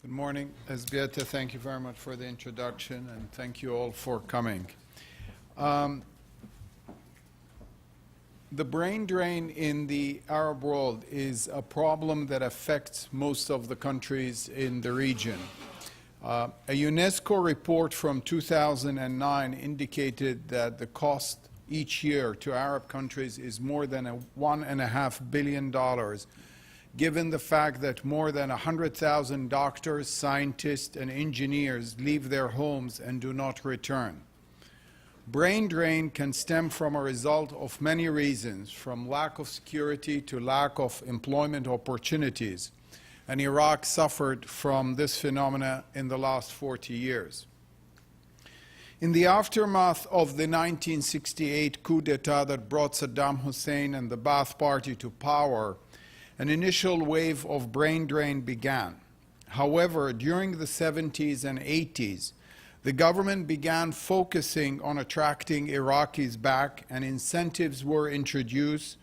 Good morning, Esbieta. Thank you very much for the introduction, and thank you all for coming. The brain drain in the Arab world is a problem that affects most of the countries in the region. A UNESCO report from 2009 indicated that the cost each year to Arab countries is more than $1.5 billion, given the fact that more than 100,000 doctors, scientists, and engineers leave their homes and do not return. Brain drain can stem from a result of many reasons, from lack of security to lack of employment opportunities, and Iraq suffered from this phenomena in the last 40 years. In the aftermath of the 1968 coup d'etat that brought Saddam Hussein and the Ba'ath Party to power, an initial wave of brain drain began. However, during the 70s and 80s, the government began focusing on attracting Iraqis back, and incentives were introduced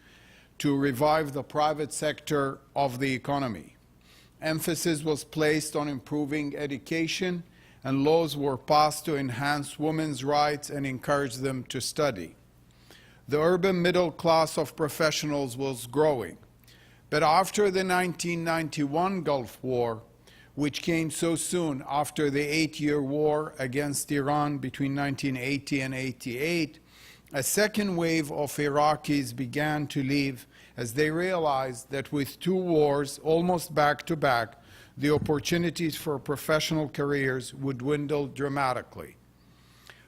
to revive the private sector of the economy. Emphasis was placed on improving education, and laws were passed to enhance women's rights and encourage them to study. The urban middle class of professionals was growing. But after the 1991 Gulf War, which came so soon after the 8-year war against Iran between 1980 and 88, a second wave of Iraqis began to leave as they realized that with two wars almost back to back, the opportunities for professional careers would dwindle dramatically.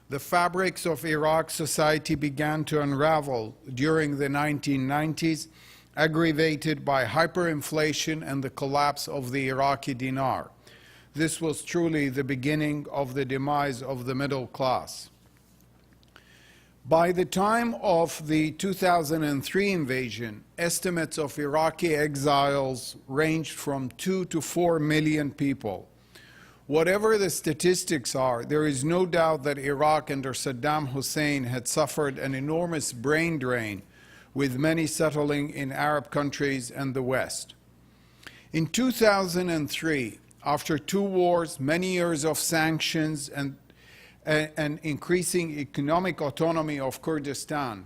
The fabrics of Iraq's society began to unravel during the 1990s, aggravated by hyperinflation and the collapse of the Iraqi dinar. This was truly the beginning of the demise of the middle class. By the time of the 2003 invasion, estimates of Iraqi exiles ranged from 2 to 4 million people. Whatever the statistics are, there is no doubt that Iraq under Saddam Hussein had suffered an enormous brain drain, with many settling in Arab countries and the West. In 2003, after two wars, many years of sanctions, and increasing economic autonomy of Kurdistan,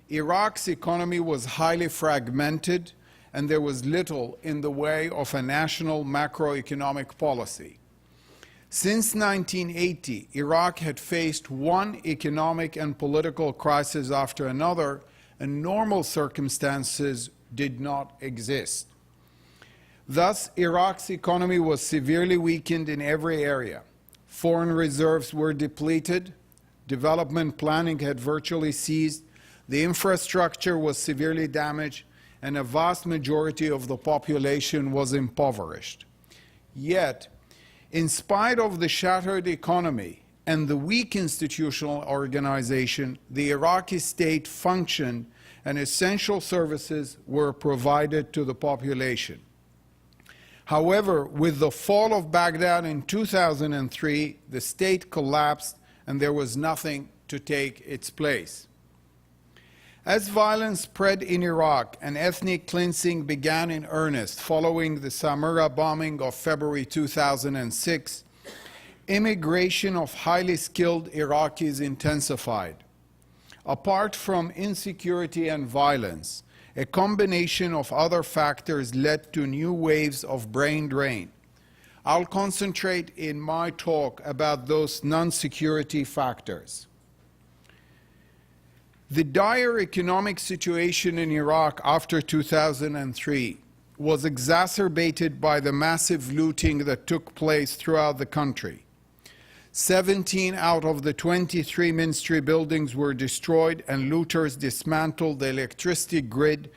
Iraq's economy was highly fragmented, and there was little in the way of a national macroeconomic policy. Since 1980, Iraq had faced one economic and political crisis after another, and normal circumstances did not exist. Thus, Iraq's economy was severely weakened in every area. Foreign reserves were depleted, development planning had virtually ceased, the infrastructure was severely damaged, and a vast majority of the population was impoverished. Yet, in spite of the shattered economy and the weak institutional organization, the Iraqi state functioned and essential services were provided to the population. However, with the fall of Baghdad in 2003, the state collapsed and there was nothing to take its place. As violence spread in Iraq and ethnic cleansing began in earnest following the Samarra bombing of February 2006, immigration of highly skilled Iraqis intensified. Apart from insecurity and violence, a combination of other factors led to new waves of brain drain. I'll concentrate in my talk about those non-security factors. The dire economic situation in Iraq after 2003 was exacerbated by the massive looting that took place throughout the country. 17 out of the 23 ministry buildings were destroyed, and looters dismantled the electricity grid,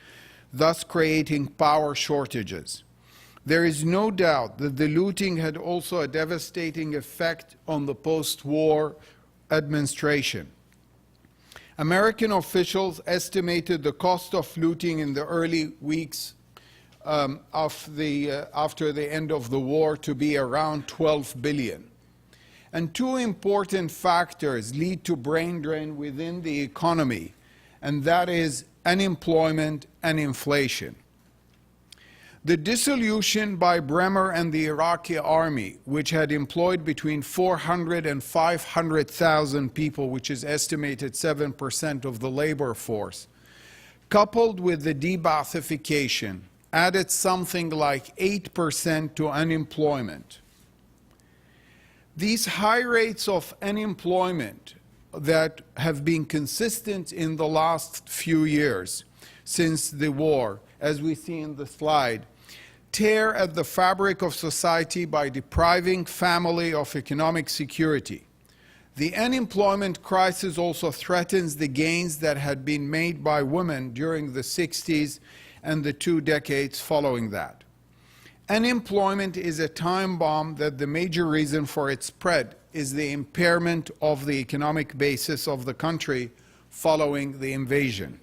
thus creating power shortages. There is no doubt that the looting had also a devastating effect on the post-war administration. American officials estimated the cost of looting in the early weeks after the end of the war to be around $12 billion. And two important factors lead to brain drain within the economy, and that is unemployment and inflation. The dissolution by Bremer and the Iraqi army, which had employed between 400 and 500,000 people, which is estimated 7% of the labor force, coupled with the de-Baathification, added something like 8% to unemployment. These high rates of unemployment that have been consistent in the last few years since the war, as we see in the slide, tear at the fabric of society by depriving family of economic security. The unemployment crisis also threatens the gains that had been made by women during the 60s and the 2 decades following that. Unemployment is a time bomb that the major reason for its spread is the impairment of the economic basis of the country following the invasion.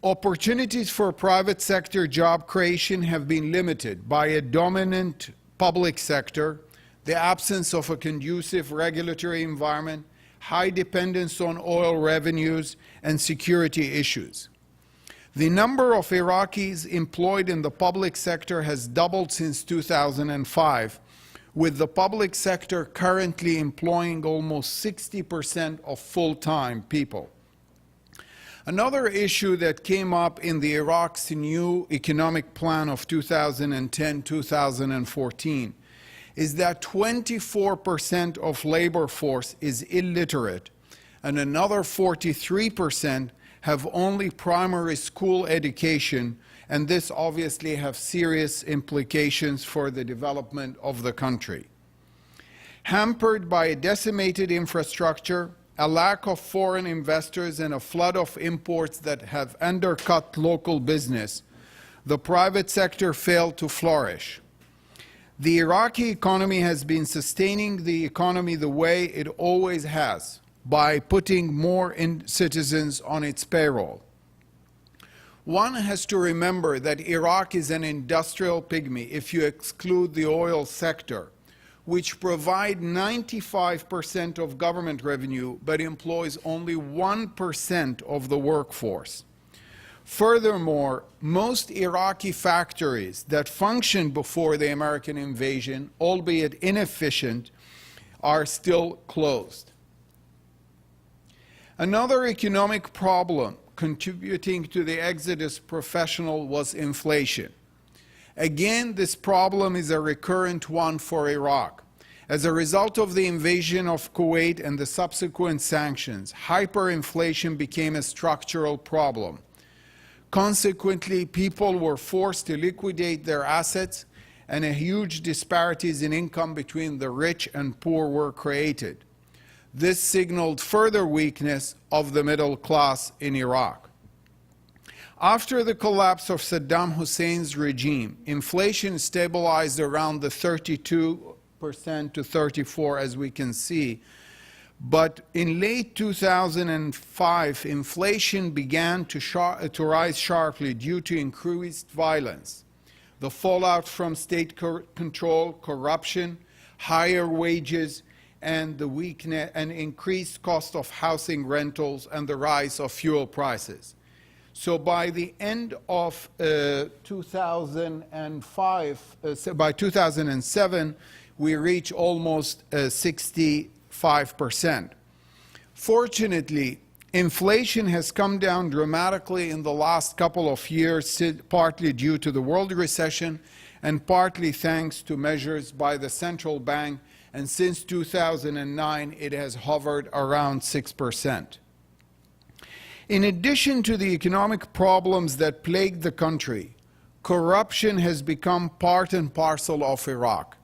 Opportunities for private sector job creation have been limited by a dominant public sector, the absence of a conducive regulatory environment, high dependence on oil revenues, and security issues. The number of Iraqis employed in the public sector has doubled since 2005, with the public sector currently employing almost 60% of full-time people. Another issue that came up in the Iraq's new economic plan of 2010-2014 is that 24% of labor force is illiterate, and another 43% have only primary school education, and this obviously has serious implications for the development of the country. Hampered by a decimated infrastructure, a lack of foreign investors, and a flood of imports that have undercut local business, the private sector failed to flourish. The Iraqi economy has been sustaining the economy the way it always has, by putting more citizens on its payroll. One has to remember that Iraq is an industrial pygmy if you exclude the oil sector, which provides 95% of government revenue but employs only 1% of the workforce. Furthermore, most Iraqi factories that functioned before the American invasion, albeit inefficient, are still closed. Another economic problem contributing to the exodus professional was inflation. Again, this problem is a recurrent one for Iraq. As a result of the invasion of Kuwait and the subsequent sanctions, hyperinflation became a structural problem. Consequently, people were forced to liquidate their assets, and a huge disparities in income between the rich and poor were created. This signaled further weakness of the middle class in Iraq. After the collapse of Saddam Hussein's regime, inflation stabilized around the 32% to 34%, as we can see. But in late 2005, inflation began to rise sharply due to increased violence, the fallout from state control, corruption, higher wages, and the weakness and increased cost of housing rentals and the rise of fuel prices. So by the end of 2007, we reach almost 65%. Fortunately, inflation has come down dramatically in the last couple of years, partly due to the world recession and partly thanks to measures by the central bank, and since 2009 it has hovered around 6%. In addition to the economic problems that plague the country, corruption has become part and parcel of Iraq.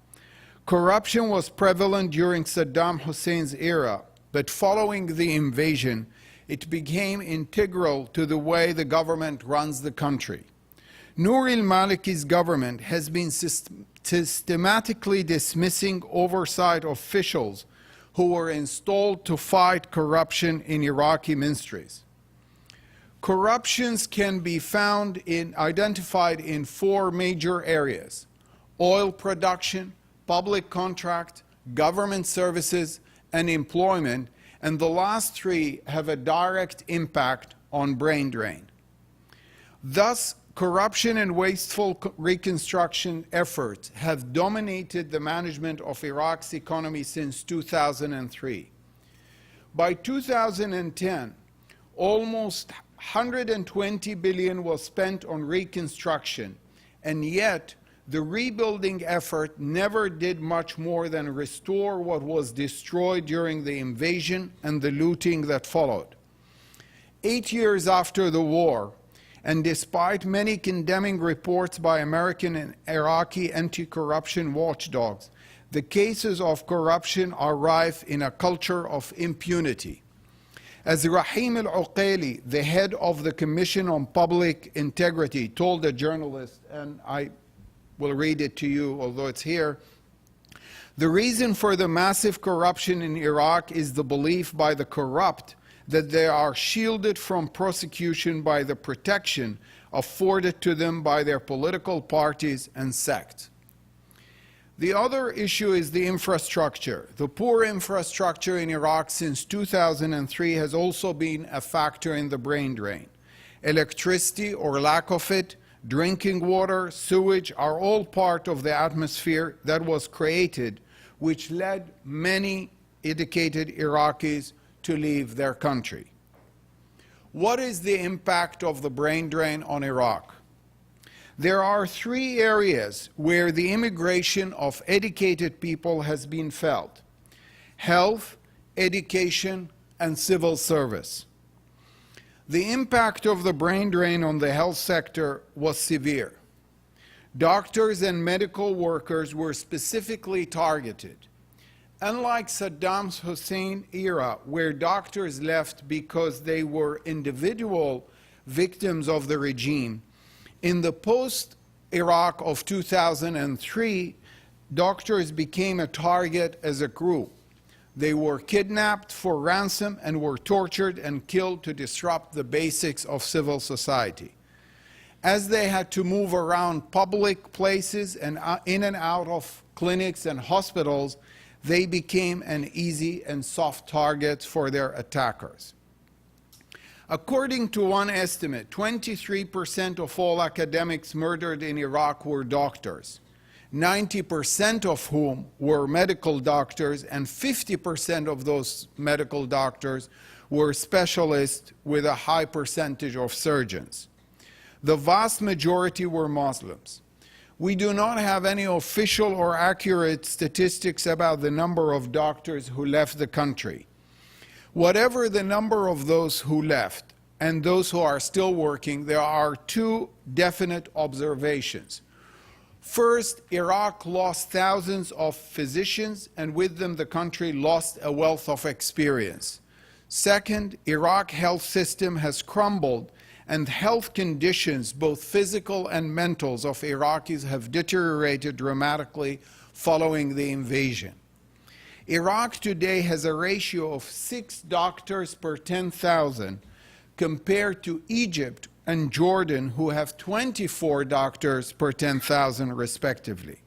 Corruption was prevalent during Saddam Hussein's era, but following the invasion, it became integral to the way the government runs the country. Nour al-Maliki's government has been systematically dismissing oversight officials who were installed to fight corruption in Iraqi ministries. Corruptions can be identified in 4 major areas: oil production, public contract, government services, and employment, and the last 3 have a direct impact on brain drain. Thus, corruption and wasteful reconstruction efforts have dominated the management of Iraq's economy since 2003. By 2010, almost 120 billion was spent on reconstruction, and yet the rebuilding effort never did much more than restore what was destroyed during the invasion and the looting that followed. 8 years after the war, and despite many condemning reports by American and Iraqi anti-corruption watchdogs, the cases of corruption are rife in a culture of impunity. As Rahim al-Uqayli, the head of the Commission on Public Integrity, told a journalist, and I will read it to you, although it's here, the reason for the massive corruption in Iraq is the belief by the corrupt that they are shielded from prosecution by the protection afforded to them by their political parties and sects. The other issue is the infrastructure. The poor infrastructure in Iraq since 2003 has also been a factor in the brain drain. Electricity or lack of it, drinking water, sewage are all part of the atmosphere that was created, which led many educated Iraqis to leave their country. What is the impact of the brain drain on Iraq? There are three areas where the immigration of educated people has been felt: health, education, and civil service. The impact of the brain drain on the health sector was severe. Doctors and medical workers were specifically targeted. Unlike Saddam Hussein era, where doctors left because they were individual victims of the regime, in the post-Iraq of 2003, doctors became a target as a group. They were kidnapped for ransom and were tortured and killed to disrupt the basics of civil society. As they had to move around public places and in and out of clinics and hospitals, they became an easy and soft target for their attackers. According to one estimate, 23% of all academics murdered in Iraq were doctors, 90% of whom were medical doctors, and 50% of those medical doctors were specialists with a high percentage of surgeons. The vast majority were Muslims. We do not have any official or accurate statistics about the number of doctors who left the country. Whatever the number of those who left and those who are still working, there are two definite observations. First, Iraq lost thousands of physicians, and with them the country lost a wealth of experience. Second, Iraq's health system has crumbled, and health conditions, both physical and mental, of Iraqis have deteriorated dramatically following the invasion. Iraq today has a ratio of 6 doctors per 10,000 compared to Egypt and Jordan, who have 24 doctors per 10,000 respectively.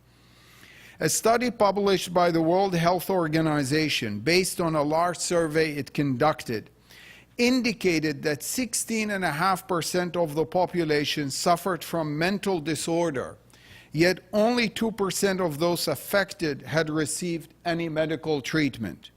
A study published by the World Health Organization, based on a large survey it conducted, indicated that 16.5% of the population suffered from mental disorder, yet only 2% of those affected had received any medical treatment.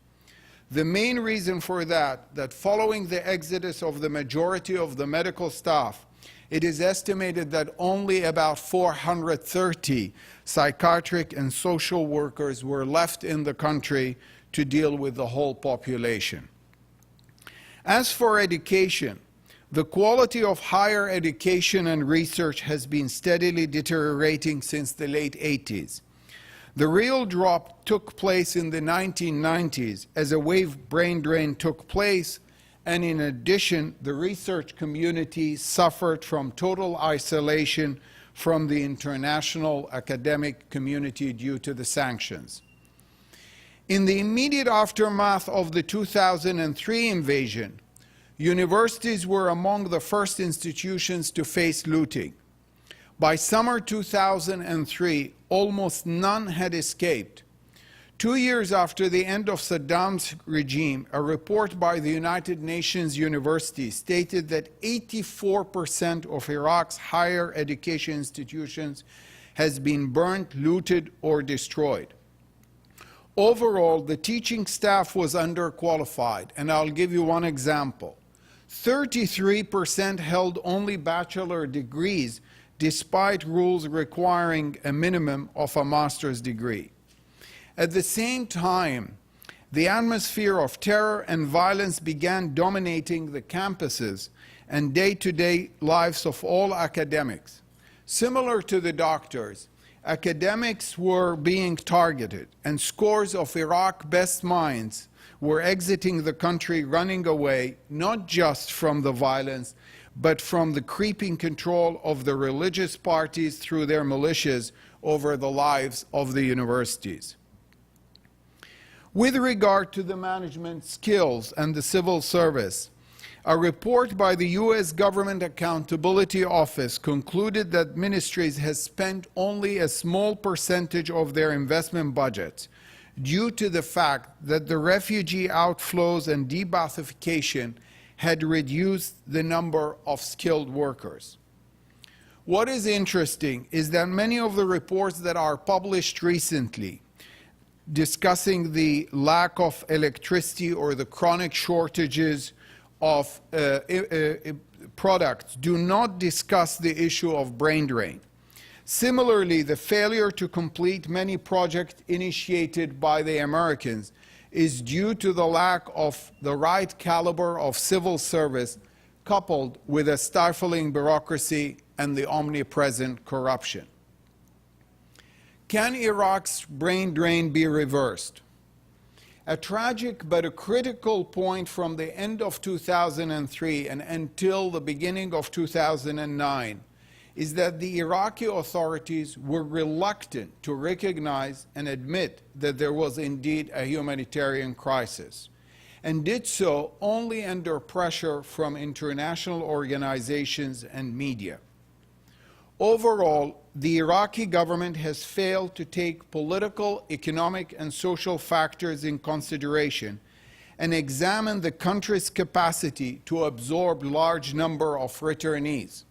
The main reason for that following the exodus of the majority of the medical staff, it is estimated that only about 430 psychiatric and social workers were left in the country to deal with the whole population. As for education, the quality of higher education and research has been steadily deteriorating since the late 80s. The real drop took place in the 1990s as a wave brain drain took place, and in addition, the research community suffered from total isolation from the international academic community due to the sanctions. In the immediate aftermath of the 2003 invasion, universities were among the first institutions to face looting. By summer 2003, almost none had escaped. 2 years after the end of Saddam's regime, a report by the United Nations University stated that 84% of Iraq's higher education institutions has been burnt, looted, or destroyed. Overall, the teaching staff was underqualified, and I'll give you one example. 33% held only bachelor degrees, despite rules requiring a minimum of a master's degree. At the same time, the atmosphere of terror and violence began dominating the campuses and day-to-day lives of all academics. Similar to the doctors, academics were being targeted, and scores of Iraq's best minds were exiting the country, running away, not just from the violence, but from the creeping control of the religious parties through their militias over the lives of the universities. With regard to the management skills and the civil service, a report by the U.S. Government Accountability Office concluded that ministries have spent only a small percentage of their investment budgets due to the fact that the refugee outflows and de-Baathification had reduced the number of skilled workers. What is interesting is that many of the reports that are published recently discussing the lack of electricity or the chronic shortages of products do not discuss the issue of brain drain. Similarly, the failure to complete many projects initiated by the Americans is due to the lack of the right caliber of civil service, coupled with a stifling bureaucracy and the omnipresent corruption. Can Iraq's brain drain be reversed? A tragic but a critical point from the end of 2003 and until the beginning of 2009 is that the Iraqi authorities were reluctant to recognize and admit that there was indeed a humanitarian crisis, and did so only under pressure from international organizations and media. Overall, the Iraqi government has failed to take political, economic, and social factors in consideration and examine the country's capacity to absorb large number of returnees.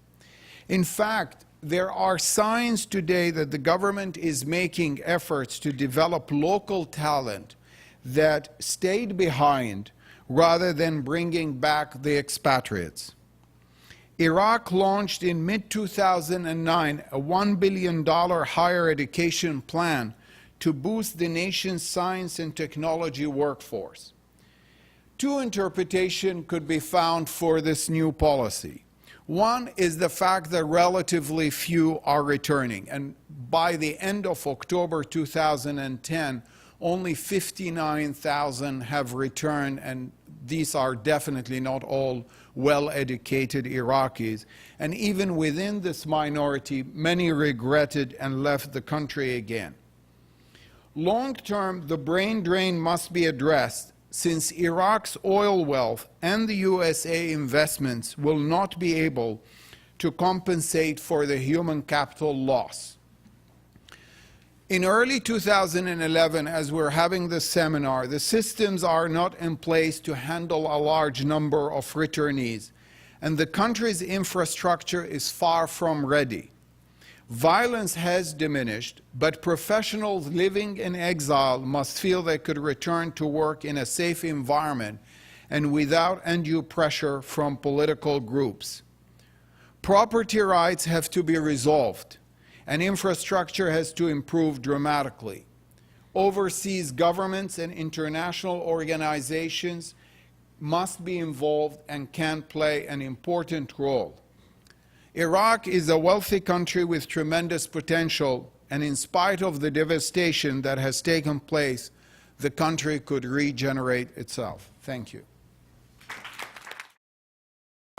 In fact, there are signs today that the government is making efforts to develop local talent that stayed behind rather than bringing back the expatriates. Iraq launched in mid-2009 a $1 billion higher education plan to boost the nation's science and technology workforce. Two interpretations could be found for this new policy. One is the fact that relatively few are returning, and by the end of October 2010, only 59,000 have returned, and these are definitely not all well-educated Iraqis. And even within this minority, many regretted and left the country again. Long-term, the brain drain must be addressed, since Iraq's oil wealth and the USA investments will not be able to compensate for the human capital loss. In early 2011, as we're having this seminar, the systems are not in place to handle a large number of returnees, and the country's infrastructure is far from ready. Violence has diminished, but professionals living in exile must feel they could return to work in a safe environment and without undue pressure from political groups. Property rights have to be resolved, and infrastructure has to improve dramatically. Overseas governments and international organizations must be involved and can play an important role. Iraq is a wealthy country with tremendous potential, and in spite of the devastation that has taken place, the country could regenerate itself. Thank you.